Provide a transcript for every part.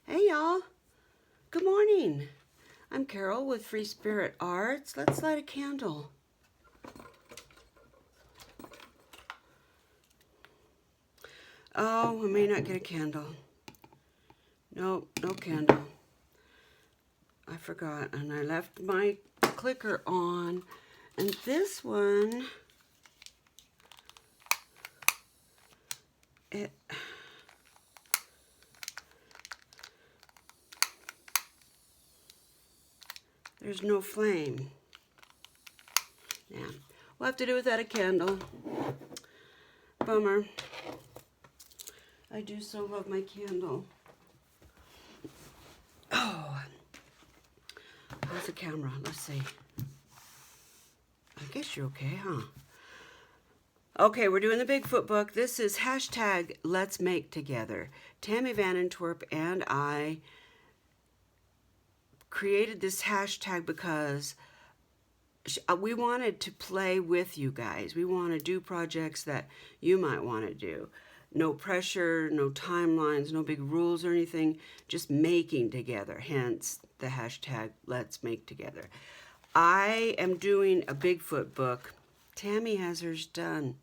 Hey y'all, good morning. I'm Carol with Free Spirit Arts. Let's light a candle. Oh, I may not get a candle. Nope, no candle. I forgot, and I left my clicker on. And this one, there's no flame. Yeah, we'll have to do without a candle. Bummer. I do so love my candle. Oh, how's the camera? Let's see. I guess you're okay, huh? Okay, we're doing the Bigfoot book. This is hashtag Let's Make Together. Tammy Van Antwerp and I created this hashtag because we wanted to play with you guys. We want to do projects that you might want to do. No pressure, no timelines, no big rules or anything, just making together, hence the hashtag Let's Make Together. I am doing a Bigfoot book. Tammy has hers done.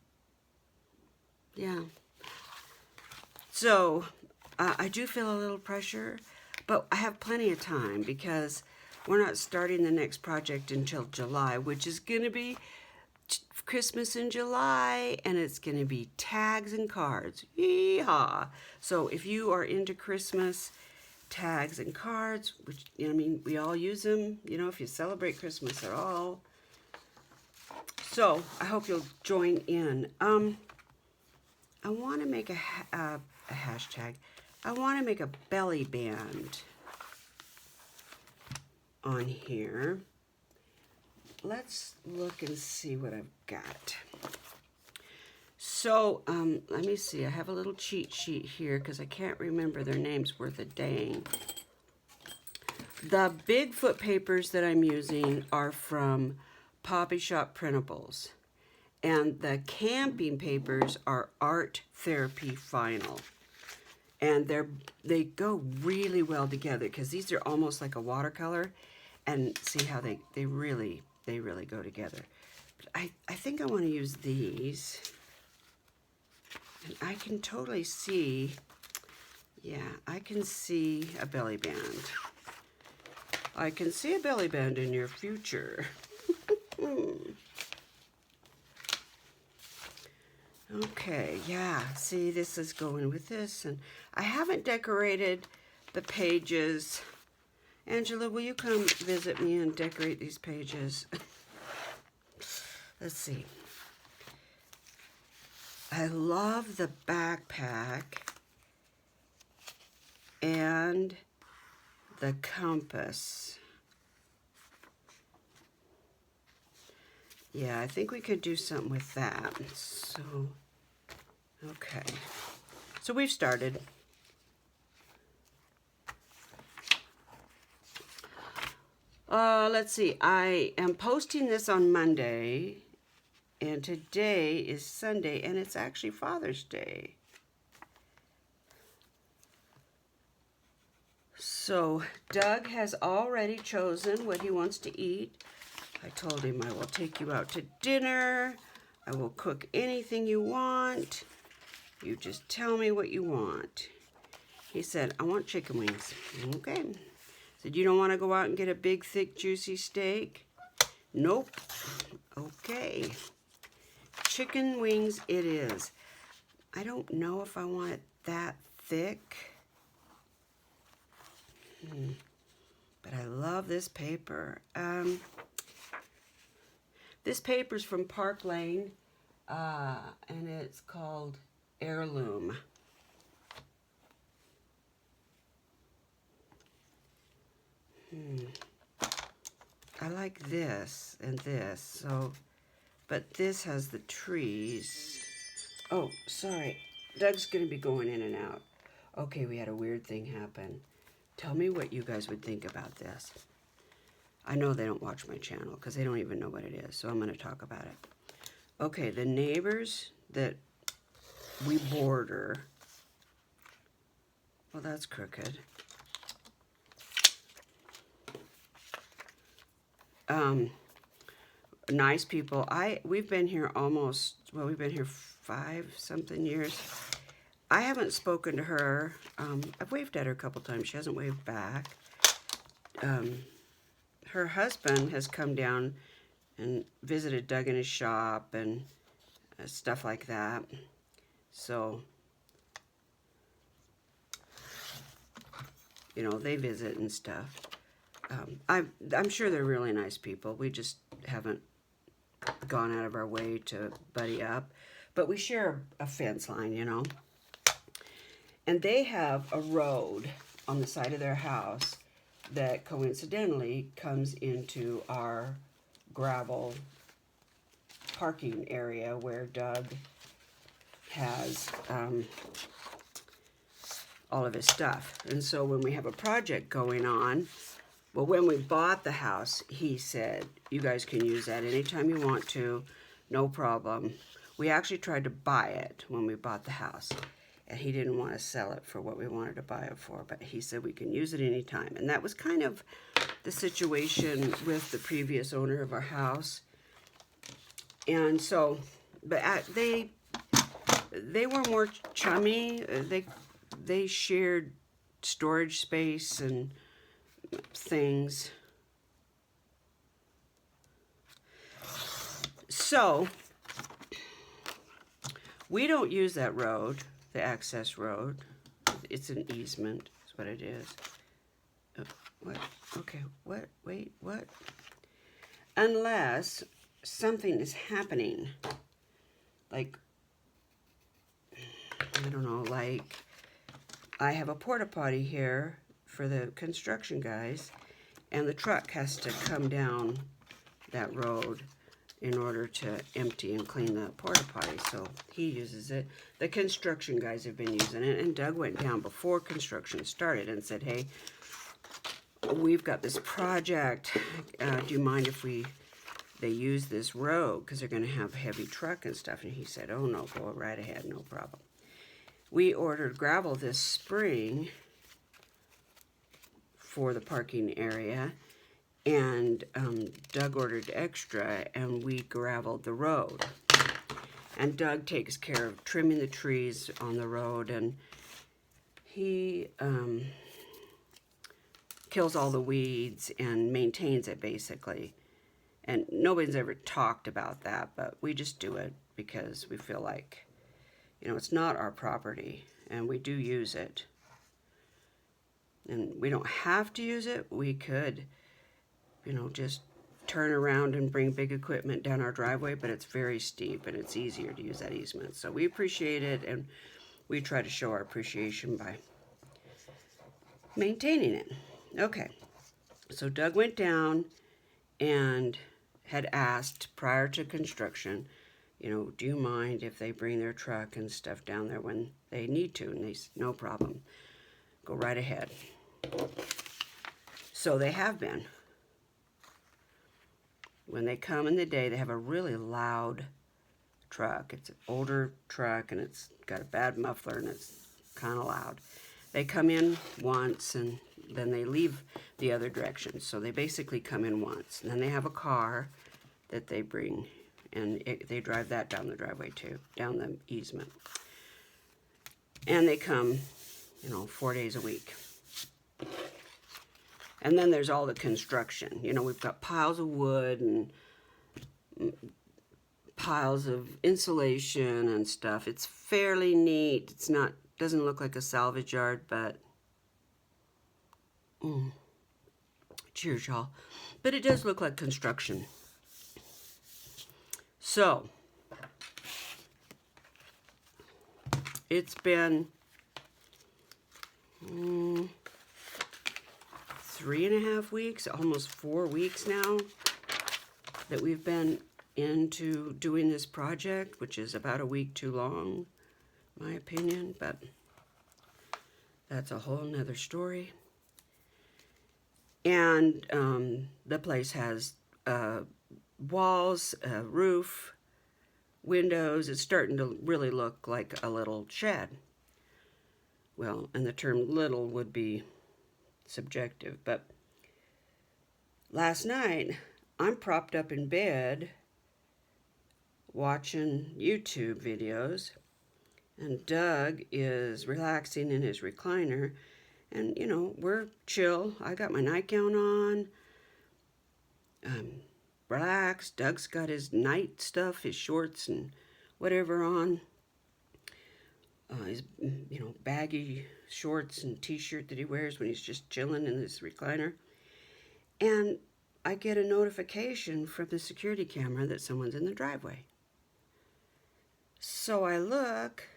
Yeah. So I do feel a little pressure, but I have plenty of time because we're not starting the next project until July, which is going to be Christmas in July, and it's going to be tags and cards. Yeehaw! So if you are into Christmas tags and cards, which, I mean, we all use them, you know, if you celebrate Christmas at all. So I hope you'll join in. I want to make a hashtag. I want to make a belly band on here. Let's look and see what I've got. So, let me see. I have a little cheat sheet here because I can't remember their names worth a dang. The Bigfoot papers that I'm using are from Poppy Shop Printables. And the camping papers are Art Therapy Final. And they go really well together because these are almost like a watercolor. And see how they really go together. But I think I want to use these. And I can totally see, yeah, I can see a belly band. I can see a belly band in your future. Okay, yeah, see, this is going with this, and I haven't decorated the pages. Angela, will you come visit me and decorate these pages? Let's see. I love the backpack and the compass. Yeah, I think we could do something with that. So, okay. So we've started. Let's see. I am posting this on Monday, and today is Sunday, and it's actually Father's Day. So Doug has already chosen what he wants to eat. I told him I will take you out to dinner. I will cook anything you want. You just tell me what you want. He said, I want chicken wings. Okay. Said, you don't want to go out and get a big, thick, juicy steak? Nope. Okay. Chicken wings it is. I don't know if I want it that thick. But I love this paper. This paper's from Park Lane, and it's called Heirloom. I like this and this, so, but this has the trees. Oh, sorry. Doug's going to be going in and out. Okay, we had a weird thing happen. Tell me what you guys would think about this. I know they don't watch my channel because they don't even know what it is, so I'm going to talk about it. Okay, the neighbors that we border. Well, that's crooked. Um, nice people. We've been here we've been here 5-something years. I haven't spoken to her. I've waved at her a couple times. She hasn't waved back. Her husband has come down and visited Doug in his shop and stuff like that. So, they visit and stuff. I'm sure they're really nice people. We just haven't gone out of our way to buddy up. But we share a fence line. And they have a road on the side of their house that coincidentally comes into our gravel parking area where Doug has all of his stuff. And so when we have a project going on, well, when we bought the house, he said, you guys can use that anytime you want to, no problem. We actually tried to buy it when we bought the house, and he didn't want to sell it for what we wanted to buy it for, but he said we can use it anytime. And that was kind of the situation with the previous owner of our house. And so, but they were more chummy. They shared storage space and things. So, we don't use that road, the access road. It's an easement, is what it is. What? Okay, what? Wait, what? Unless something is happening. Like, I don't know, like, I have a porta potty here for the construction guys, and the truck has to come down that road in order to empty and clean the porta potty, so he uses it. The construction guys have been using it, and Doug went down before construction started and said, hey, we've got this project, do you mind if they use this road, because they're going to have heavy truck and stuff, and he said, oh no, go right ahead, no problem. We ordered gravel this spring for the parking area, and Doug ordered extra, and we graveled the road. And Doug takes care of trimming the trees on the road, and he kills all the weeds and maintains it, basically. And nobody's ever talked about that, but we just do it because we feel like, it's not our property, and we do use it. And we don't have to use it. We could, just turn around and bring big equipment down our driveway, but it's very steep, and it's easier to use that easement. So we appreciate it, and we try to show our appreciation by maintaining it. Okay, so Doug went down and had asked prior to construction, do you mind if they bring their truck and stuff down there when they need to? And they said, no problem. Go right ahead. So they have been. When they come in the day, they have a really loud truck. It's an older truck, and it's got a bad muffler, and it's kind of loud. They come in once, and then they leave the other direction. So they basically come in once. And then they have a car that they bring, and they drive that down the driveway too, down the easement. And they come, 4 days a week. And then there's all the construction. We've got piles of wood and piles of insulation and stuff. It's fairly neat. Doesn't look like a salvage yard, but cheers, y'all. But it does look like construction. So, it's been 3.5 weeks, almost 4 weeks now, that we've been into doing this project, which is about a week too long, in my opinion, but that's a whole nother story. And the place has walls, a roof, windows. It's starting to really look like a little shed. Well, and the term little would be subjective, but last night I'm propped up in bed watching YouTube videos, and Doug is relaxing in his recliner, and we're chill. I got my nightgown on. Relaxed. Doug's got his night stuff, his shorts and whatever on. His baggy shorts and t-shirt that he wears when he's just chilling in this recliner. And I get a notification from the security camera that someone's in the driveway. So I look.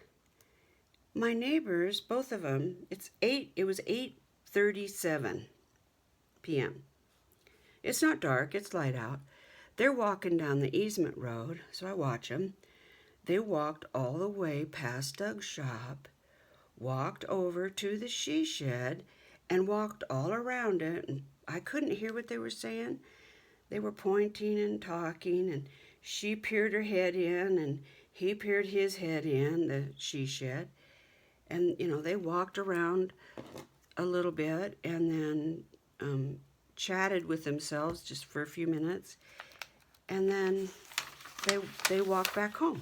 My neighbors, both of them, it was 8:37 p.m. It's not dark, it's light out. They're walking down the easement road, so I watch them. They walked all the way past Doug's shop, walked over to the she shed, and walked all around it. And I couldn't hear what they were saying. They were pointing and talking, and she peered her head in, and he peered his head in, the she shed. And, they walked around a little bit and then chatted with themselves just for a few minutes. And then they walked back home.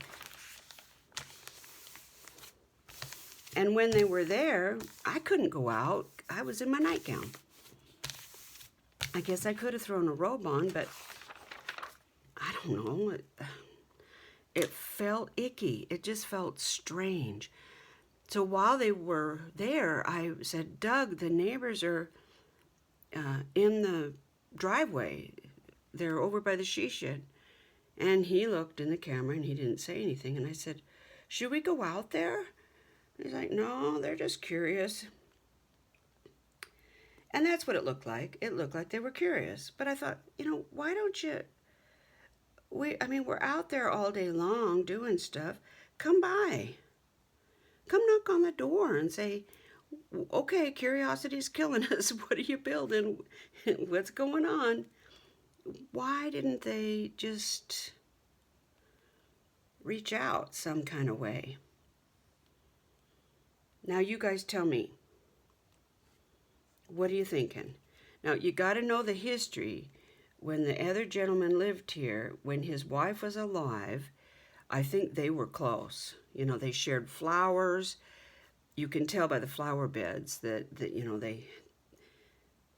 And when they were there, I couldn't go out. I was in my nightgown. I guess I could have thrown a robe on, but I don't know. It felt icky. It just felt strange. So while they were there, I said, Doug, the neighbors are in the driveway. They're over by the she shed. And he looked in the camera and he didn't say anything. And I said, should we go out there? He's like, no, they're just curious. And that's what it looked like. It looked like they were curious. But I thought, why don't you, we're out there all day long doing stuff. Come by. Come knock on the door and say, okay, curiosity's killing us. What are you building? What's going on? Why didn't they just reach out some kind of way? Now you guys tell me. What are you thinking? Now you got to know the history. When the other gentleman lived here, when his wife was alive, I think they were close. They shared flowers. You can tell by the flower beds that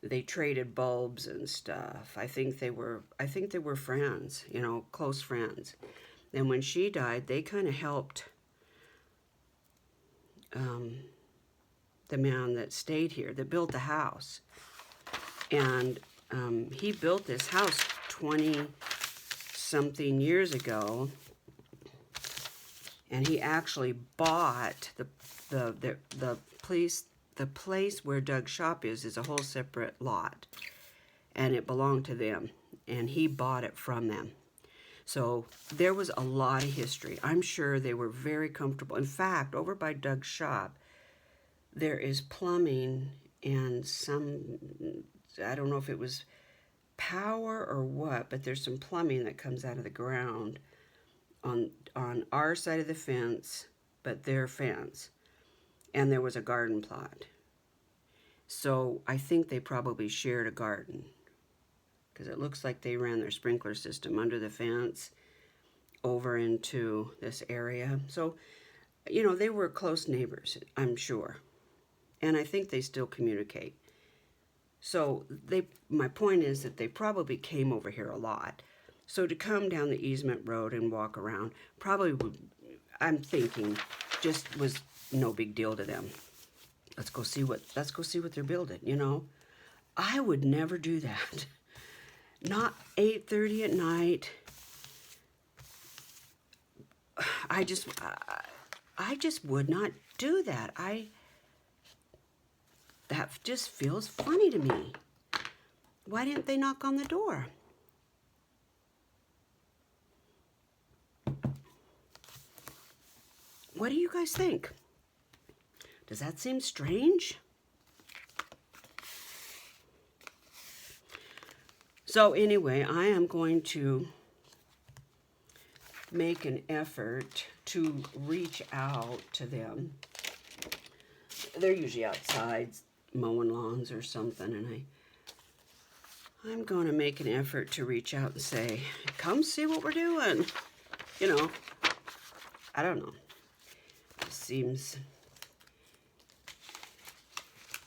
they traded bulbs and stuff. I think they were friends, close friends. And when she died, they kind of helped the man that stayed here, that built the house. And he built this house 20-something years ago. And he actually bought the place where Doug's shop is a whole separate lot. And it belonged to them. And he bought it from them. So there was a lot of history. I'm sure they were very comfortable. In fact, over by Doug's shop, there is plumbing and I don't know if it was power or what, but there's some plumbing that comes out of the ground on our side of the fence, but their fence. And there was a garden plot. So I think they probably shared a garden, because it looks like they ran their sprinkler system under the fence over into this area. So, they were close neighbors, I'm sure. And I think they still communicate. So my point is that they probably came over here a lot. So to come down the easement road and walk around probably would, I'm thinking, just was no big deal to them. Let's go see what they're building, I would never do that. Not 8:30 at night. I just would not do that. That just feels funny to me. Why didn't they knock on the door? What do you guys think? Does that seem strange? So anyway, I am going to make an effort to reach out to them. They're usually outside mowing lawns or something, and I'm going to make an effort to reach out and say, come see what we're doing. You know, I don't know. It seems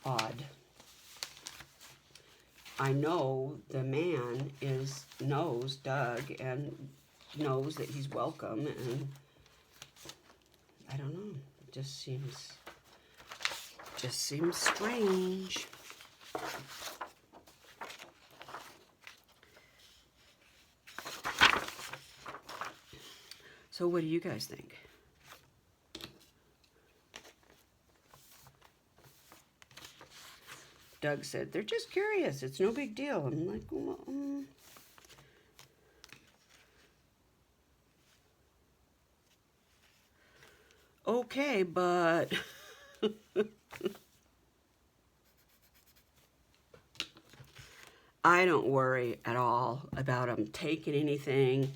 odd. I know the man knows Doug and knows that he's welcome, and I don't know. It just seems strange. So what do you guys think? Doug said, they're just curious. It's no big deal. I'm like, well, okay, but I don't worry at all about them taking anything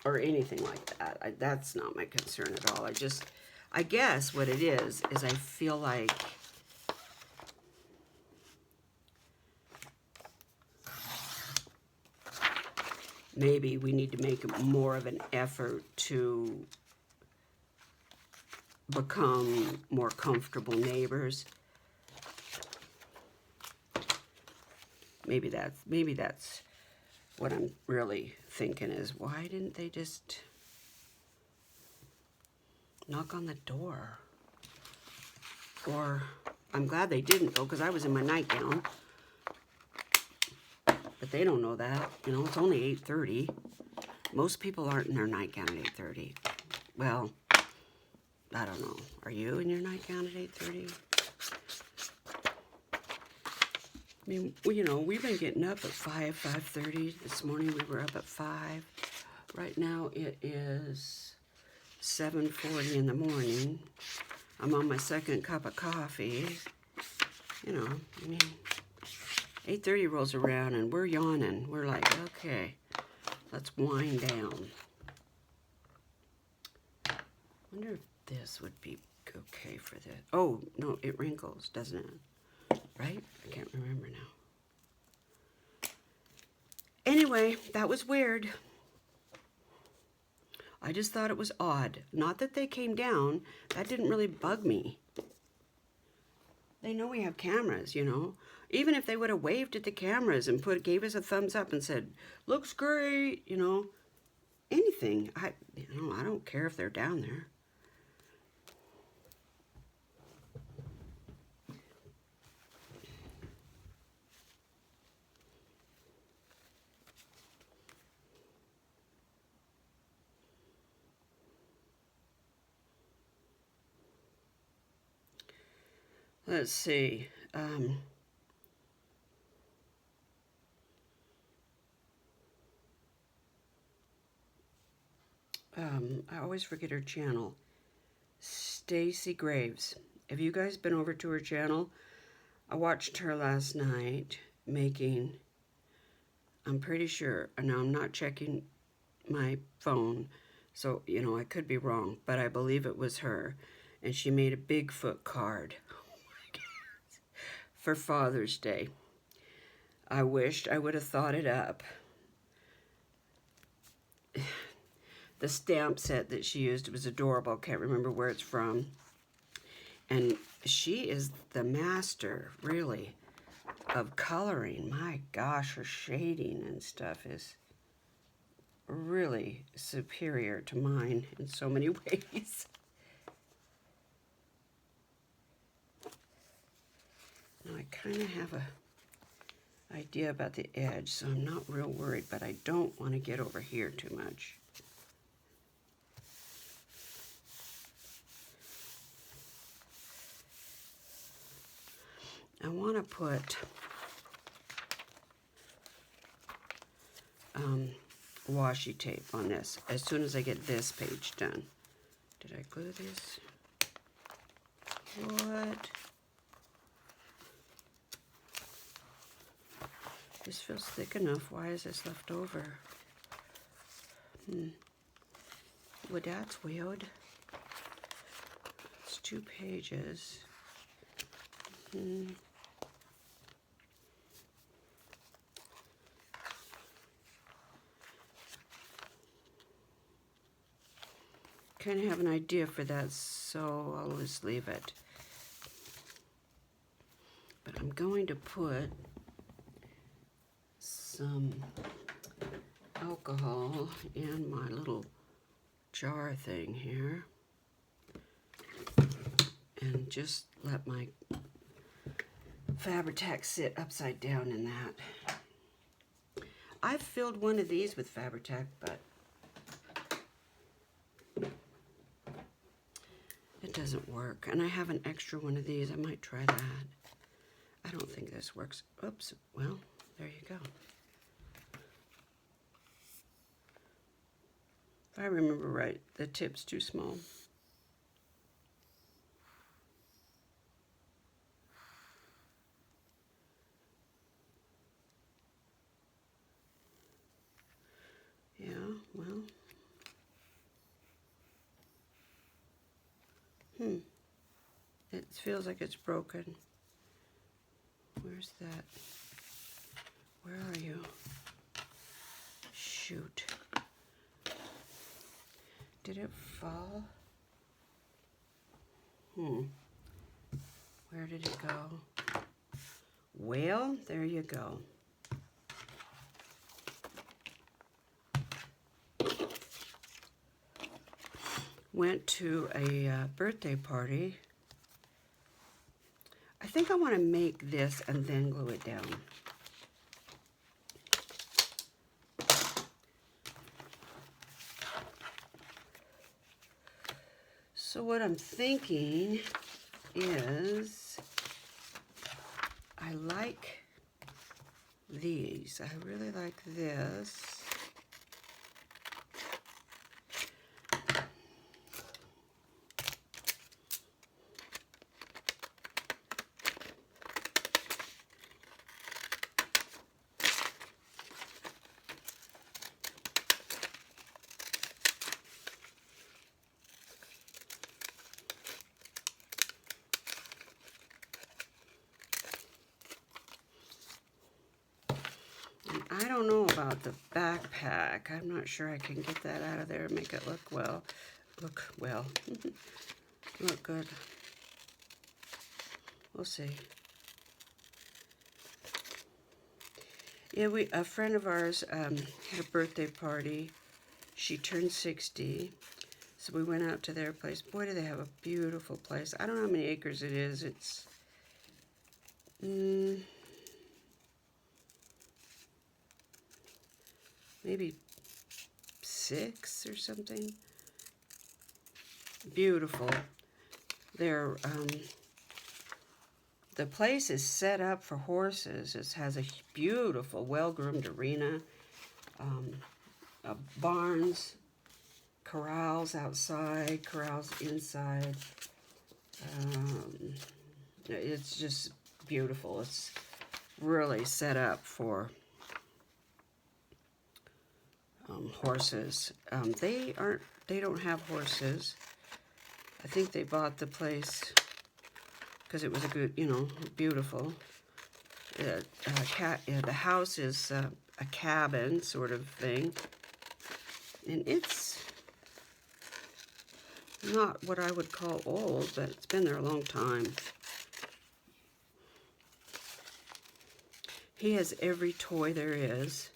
or anything like that. That's not my concern at all. I guess what it is I feel like maybe we need to make more of an effort to become more comfortable neighbors. Maybe that's what I'm really thinking is, why didn't they just knock on the door? Or, I'm glad they didn't though, because I was in my nightgown. But they don't know that. You know, it's only 8:30. Most people aren't in their nightgown at 8:30. Well, I don't know. Are you in your nightgown at 8:30? I mean, well, you know, we've been getting up at 5:30. This morning we were up at 5. Right now it is 7:40 in the morning. I'm on my second cup of coffee. You know, I mean, 8:30 rolls around and we're yawning. We're like, okay, let's wind down. Wonder if this would be okay for this. Oh, no, it wrinkles, doesn't it? Right? I can't remember now. Anyway, that was weird. I just thought it was odd. Not that they came down. That didn't really bug me. They know we have cameras, you know. Even if they would have waved at the cameras and gave us a thumbs up and said, looks great, you know. Anything. I don't care if they're down there. Let's see. I always forget her channel. Stacy Graves. Have you guys been over to her channel? I watched her last night making, I'm pretty sure, and now I'm not checking my phone, so, you know, I could be wrong, but I believe it was her. And she made a Bigfoot card for Father's Day. I wished I would have thought it up. The stamp set that she used was adorable. Can't remember where it's from. And she is the master, really, of coloring. My gosh, her shading and stuff is really superior to mine in so many ways. Now I kind of have a idea about the edge, so I'm not real worried, but I don't want to get over here too much. I want to put washi tape on this as soon as I get this page done. Did I glue this? What? This feels thick enough. Why is this left over? Well, that's weird. It's 2 pages. kind of have an idea for that, so I'll just leave it. But I'm going to put some alcohol in my little jar thing here and just let my Fabri-Tac sit upside down in that. I've filled one of these with Fabri-Tac, but it doesn't work. And I have an extra one of these. I might try that. I don't think this works. Oops. Well, there you go. If I remember right, the tip's too small. Yeah, well. It feels like it's broken. Where's that? Where are you? Shoot. Did it fall? Where did it go? Well, there you go. Went to a birthday party. I think I want to make this and then glue it down. So what I'm thinking is I like these. I really like this. I don't know about the backpack. I'm not sure I can get that out of there and make it look well. Look good. We'll see. Yeah, a friend of ours had a birthday party. She turned 60, so we went out to their place. Boy, do they have a beautiful place. I don't know how many acres it is. It's maybe 6 or something. Beautiful. They're the place is set up for horses. It has a beautiful, well-groomed arena, barns, corrals outside, corrals inside. It's just beautiful. It's really set up for horses. They don't have horses. I think they bought the place because it was a good, beautiful. The house is a cabin sort of thing, and it's not what I would call old, but it's been there a long time. He has every toy there is,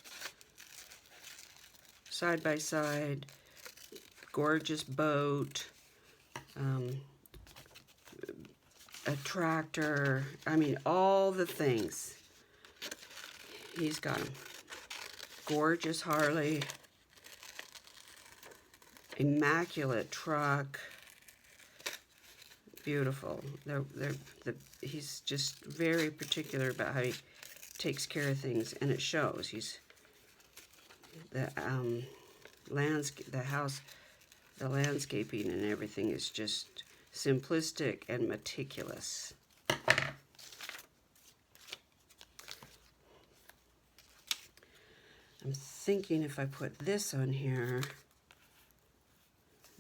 side by side, gorgeous boat, a tractor, I mean, all the things. He's got them. Gorgeous Harley, immaculate truck, beautiful. He's just very particular about how he takes care of things, and it shows. The landscaping and everything is just simplistic and meticulous. I'm thinking if I put this on here,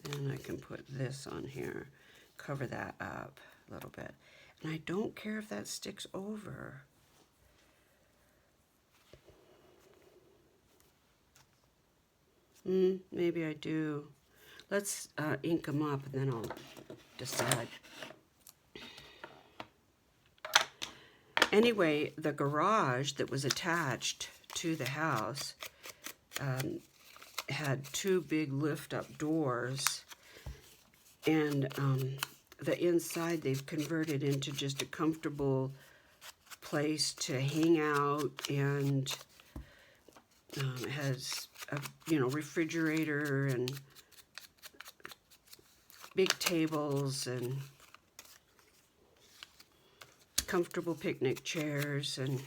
then I can put this on here, cover that up a little bit. And I don't care if that sticks over. Maybe I do. Let's ink them up and then I'll decide. Anyway, the garage that was attached to the house had two big lift-up doors, and the inside they've converted into just a comfortable place to hang out, and it has a refrigerator and big tables and comfortable picnic chairs, and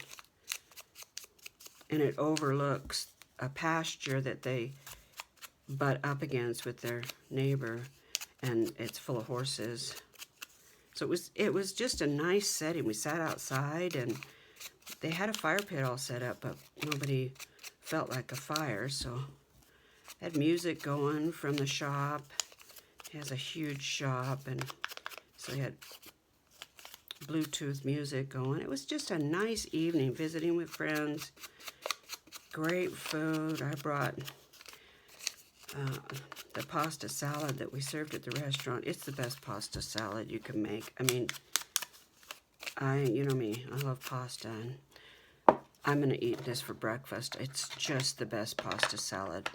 it overlooks a pasture that they butt up against with their neighbor, and it's full of horses. So it was just a nice setting. We sat outside, and they had a fire pit all set up, but nobody felt like a fire, so had music going from the shop. He has a huge shop, and so he had Bluetooth music going. It was just a nice evening visiting with friends. Great food. I brought the pasta salad that we served at the restaurant. It's the best pasta salad you can make. I mean, you know me, I love pasta, and I'm going to eat this for breakfast. It's just the best pasta salad.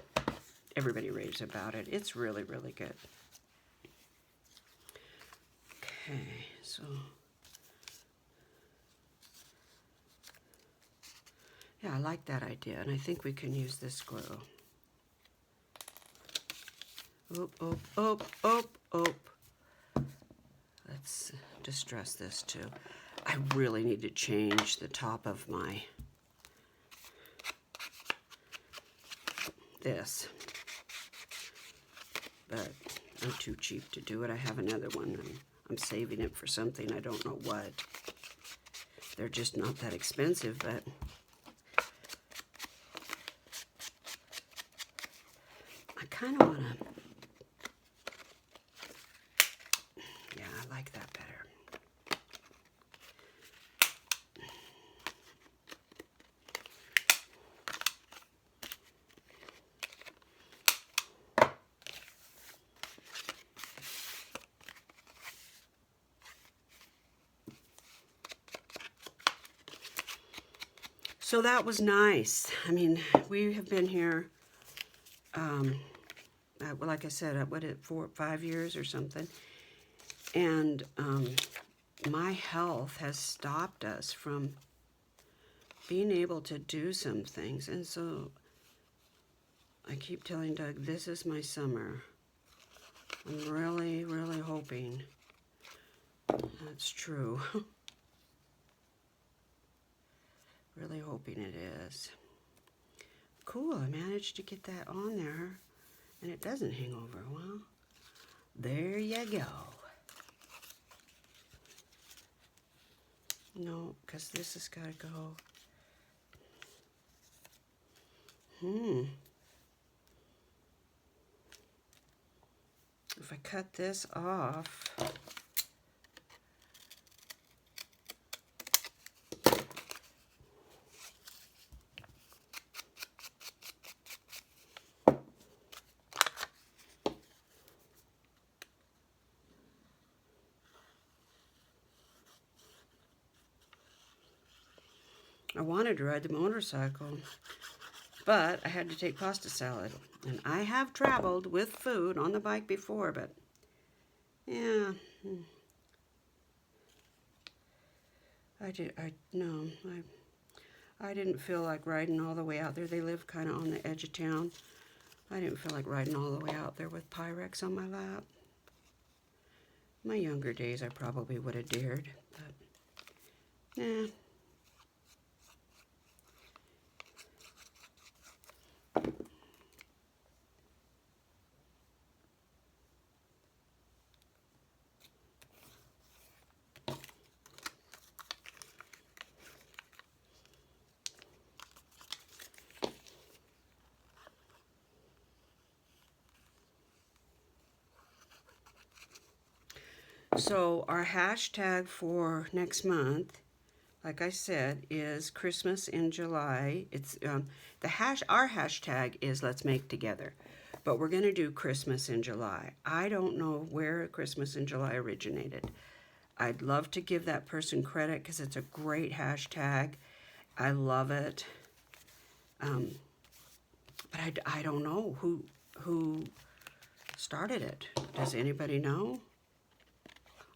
Everybody raves about it. It's really, really good. Okay, so yeah, I like that idea, and I think we can use this glue. Oop, oop, oop, oop, oop. Let's distress this too. I really need to change the top of my this, but I'm too cheap to do it. I have another one. I'm saving it for something. I don't know what. They're just not that expensive, but I kind of want to. Yeah, I like that better. So that was nice. I mean, we have been here, like I said, 4 or 5 years or something. And my health has stopped us from being able to do some things. And so I keep telling Doug, this is my summer. I'm really, really hoping that's true. Really hoping it is. Cool, I managed to get that on there, and it doesn't hang over. Well, there you go. No, because this has got to go. If I cut this off, I wanted to ride the motorcycle, but I had to take pasta salad. And I have traveled with food on the bike before, but yeah. I didn't feel like riding all the way out there. They live kind of on the edge of town. I didn't feel like riding all the way out there with Pyrex on my lap. My younger days, I probably would have dared, but nah. So our hashtag for next month, like I said, is Christmas in July. It's our hashtag is Let's Make Together, but we're going to do Christmas in July. I don't know where Christmas in July originated. I'd love to give that person credit because it's a great hashtag. I love it. But I don't know who started it. Does anybody know?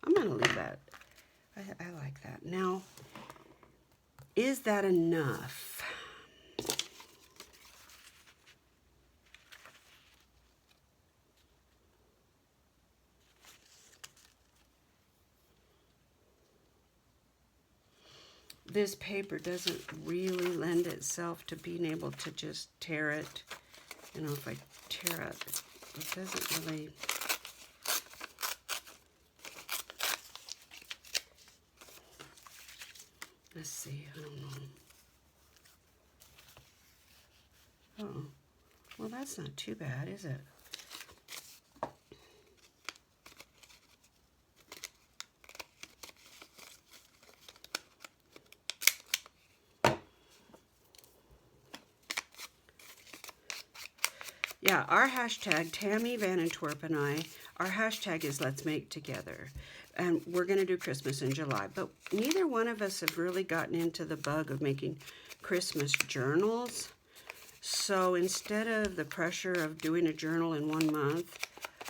I'm going to leave that. I like that. Now, is that enough? This paper doesn't really lend itself to being able to just tear it. You know, if I tear it, it doesn't really... Let's see, I don't know. Oh, well, that's not too bad, is it? Yeah, our hashtag, Tammy Van Antwerp and I, our hashtag is Let's Make Together. And we're going to do Christmas in July. But neither one of us have really gotten into the bug of making Christmas journals. So instead of the pressure of doing a journal in 1 month,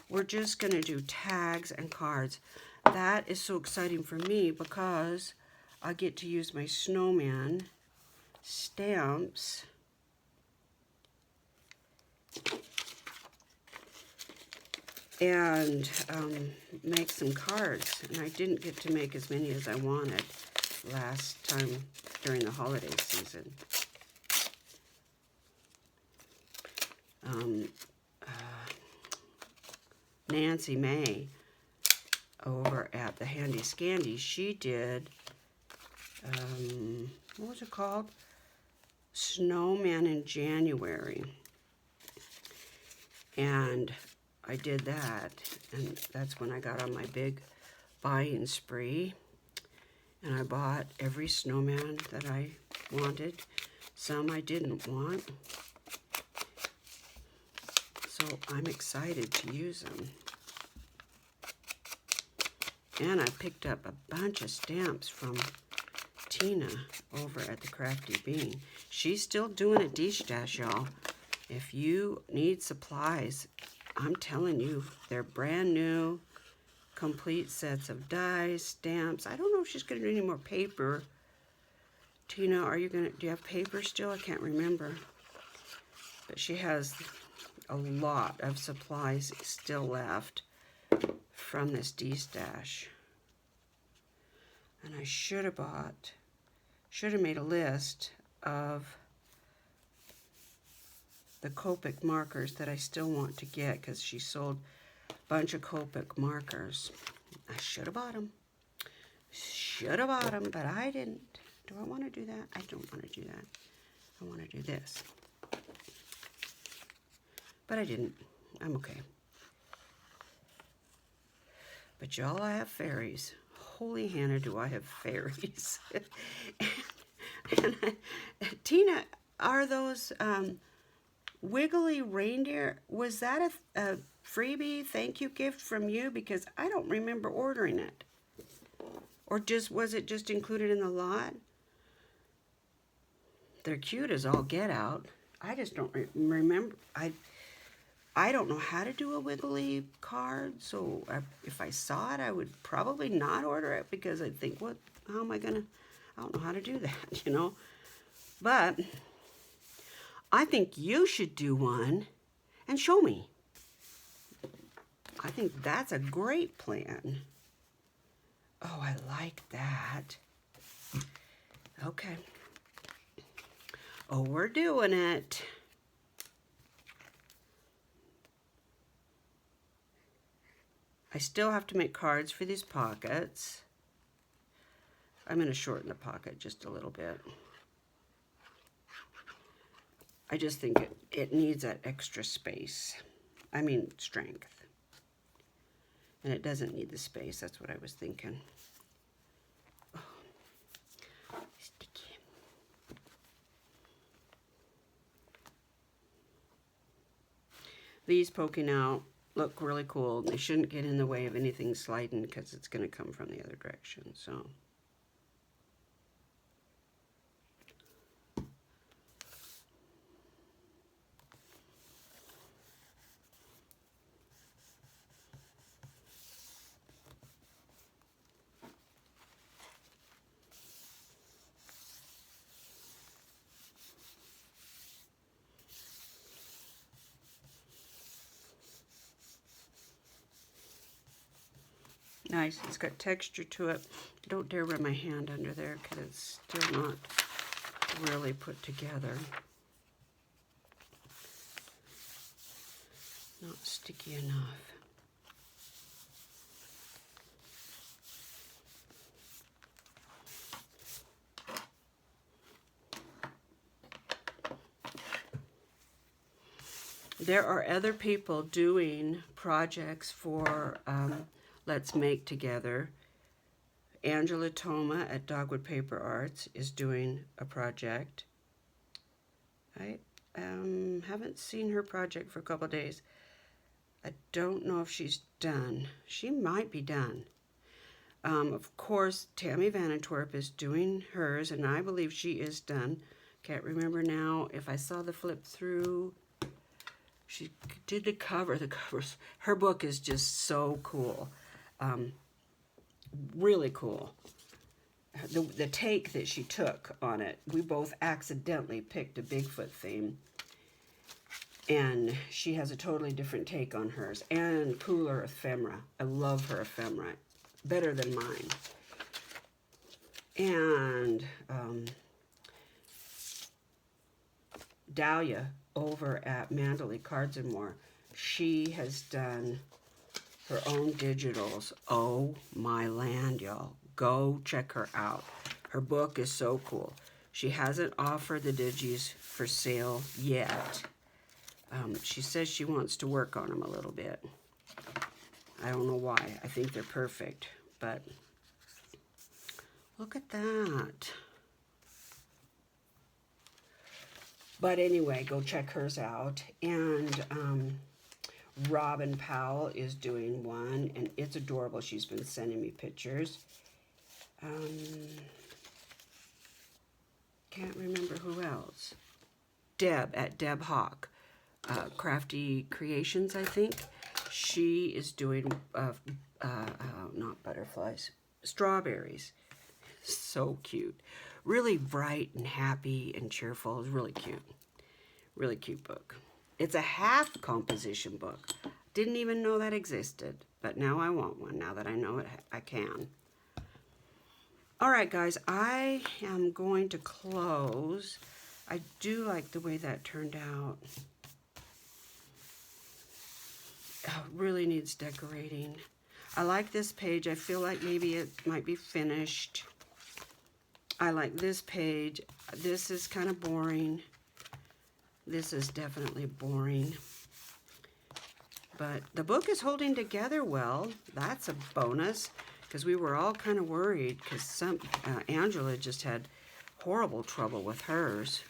we're just going to do tags and cards. That is so exciting for me because I get to use my snowman stamps and make some cards. And I didn't get to make as many as I wanted last time during the holiday season. Nancy May over at the Handy Scandy, she did, what was it called? Snowman in January. And I did that, and that's when I got on my big buying spree. And I bought every snowman that I wanted. Some I didn't want. So I'm excited to use them. And I picked up a bunch of stamps from Tina over at the Crafty Bean. She's still doing a D-stash, y'all. If you need supplies, I'm telling you, they're brand new, complete sets of dies, stamps. I don't know if she's going to do any more paper. Tina, do you have paper still? I can't remember. But she has a lot of supplies still left from this D-stash. And I should have made a list of the Copic markers that I still want to get because she sold a bunch of Copic markers. I should have bought them. Should have bought them, but I didn't. Do I want to do that? I don't want to do that. I want to do this. But I didn't. I'm okay. But y'all, I have fairies. Holy Hannah, do I have fairies. Tina, are those wiggly reindeer, was that a freebie thank you gift from you? Because I don't remember ordering it. Or was it just included in the lot? They're cute as all get out. I just don't remember. I don't know how to do a wiggly card, so if I saw it, I would probably not order it because I think, how am I gonna, I don't know how to do that, you know? But I think you should do one and show me. I think that's a great plan. Oh, I like that. Okay. Oh, we're doing it. I still have to make cards for these pockets. I'm going to shorten the pocket just a little bit. I just think it needs that extra space. I mean, strength. And it doesn't need the space. That's what I was thinking. Oh, sticky. Leaves poking out look really cool. They shouldn't get in the way of anything sliding because it's going to come from the other direction. So. Nice. It's got texture to it. Don't dare run my hand under there because it's still not really put together. Not sticky enough. There are other people doing projects for Let's Make Together. Angela Toma at Dogwood Paper Arts is doing a project. I haven't seen her project for a couple of days. I don't know if she's done. She might be done. Of course, Tammy Vanantwerp is doing hers, and I believe she is done. Can't remember now if I saw the flip through. She did the cover. The covers. Her book is just so cool. Really cool. The take that she took on it, we both accidentally picked a Bigfoot theme. And she has a totally different take on hers. And cooler ephemera. I love her ephemera. Better than mine. And Dahlia over at Mandalay Cards and More, she has done her own digitals. Oh my land, y'all. Go check her out. Her book is so cool. She hasn't offered the digis for sale yet. She says she wants to work on them a little bit. I don't know why. I think they're perfect, but look at that. But anyway, go check hers out. And Robin Powell is doing one, and it's adorable. She's been sending me pictures. Can't remember who else. Deb at Deb Hawk. Crafty Creations, I think. She is doing, not butterflies, strawberries. So cute. Really bright and happy and cheerful. It's really cute. Really cute book. It's a half composition book. Didn't even know that existed, but now I want one, now that I know it, I can. All right, guys, I am going to close. I do like the way that turned out. Oh, it really needs decorating. I like this page. I feel like maybe it might be finished. I like this page. This is kind of boring. This is definitely boring. But the book is holding together well. That's a bonus, because we were all kind of worried because Angela just had horrible trouble with hers.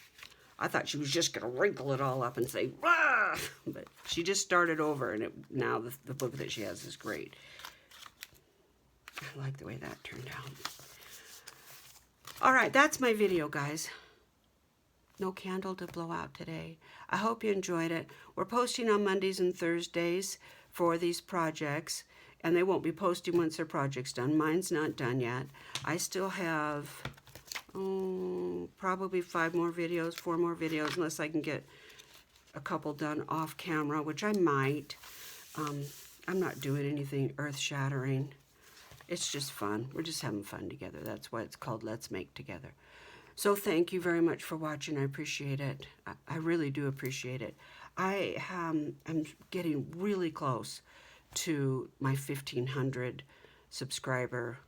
I thought she was just going to wrinkle it all up and say, "Rah!" But she just started over, and now the book that she has is great. I like the way that turned out. All right, that's my video, guys. No candle to blow out today. I hope you enjoyed it. We're posting on Mondays and Thursdays for these projects, and they won't be posting once their project's done. Mine's not done yet. I still have probably 4 more videos, unless I can get a couple done off camera, which I might. I'm not doing anything earth-shattering. It's just fun. We're just having fun together. That's why it's called Let's Make Together. So thank you very much for watching. I appreciate it. I really do appreciate it. I am getting really close to my 1,500 subscriber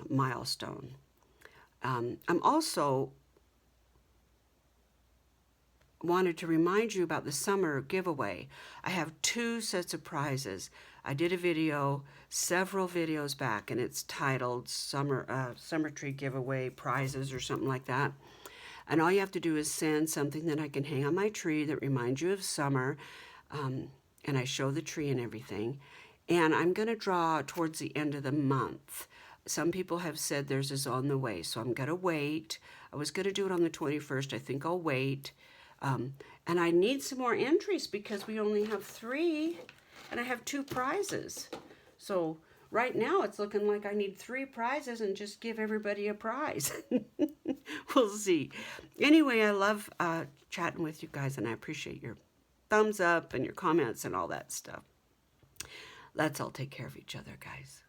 milestone. I'm also wanted to remind you about the summer giveaway. I have 2 sets of prizes. I did a video several videos back, and it's titled Summer Tree Giveaway Prizes or something like that. And all you have to do is send something that I can hang on my tree that reminds you of summer. and I show the tree and everything. And I'm going to draw towards the end of the month. Some people have said theirs is on the way, so I'm going to wait. I was going to do it on the 21st. I think I'll wait. And I need some more entries because we only have 3, and I have 2 prizes. So right now it's looking like I need 3 prizes and just give everybody a prize. We'll see. Anyway, I love chatting with you guys, and I appreciate your thumbs up and your comments and all that stuff. Let's all take care of each other, guys.